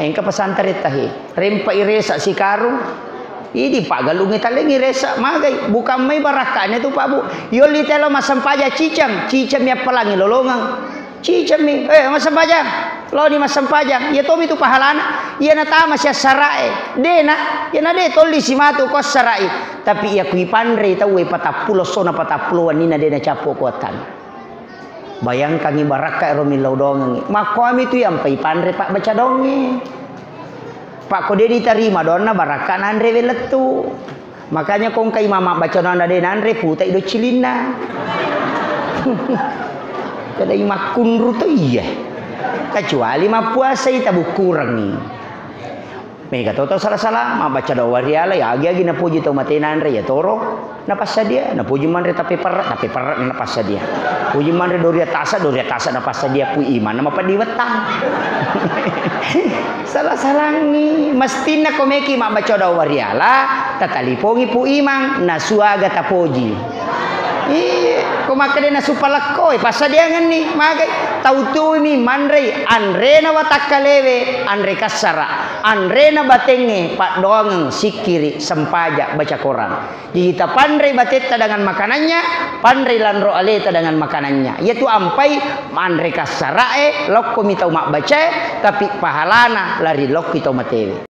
Kain ka pesantren tahi. Rempa iresa si karung. Ini Pak galungi talengi resa magai bukan mai barakanya tu Pak Bu. Yoli telo masampaja cicam ya pelangi lolongang. Cicam ni masampaja. Lo ni masampaja. Ya tomi tu pahalana. Ya na tama siya sarai. Dena ya na de tolli si matu kos sarai. Tapi ya kui pandre tau patapulo sona patapuluan ni na dena capo kuatan. Bayangkan ibaraka romilau dongeng. Makoami tu yang pai pandre Pak baca dongeng. Pak kode diterima dona barakan Andre weletu. Makanya kong kai mama baca dona de Andre putai do cilina. Kada makun ruto iya. Kecuali ma puasa ita kurang ni. Mega toto salah-salah ma baca do wariala ya agi na puji to mate Andre ya toro. Napasa dia, na puji manre tapi perak napasa dia. Puji manre doria tasa napasa dia pu iman nama padi wetang. Salah-salangi mestina komeki mak baca daw wariala tatalipongi pu imang nasuaga tapoji. Kumakade na supalakoi pasa dia ngani magai tautu mi manre andre na watakalewe andre kasara andre na batenge pak doang sikiri sempaja baca Quran kita pandai bateta dengan makanannya pandai lanro aleta dengan makanannya yaitu ampai andre kasara lokko mitau mak baca tapi pahalana lari lokko mitau matewe.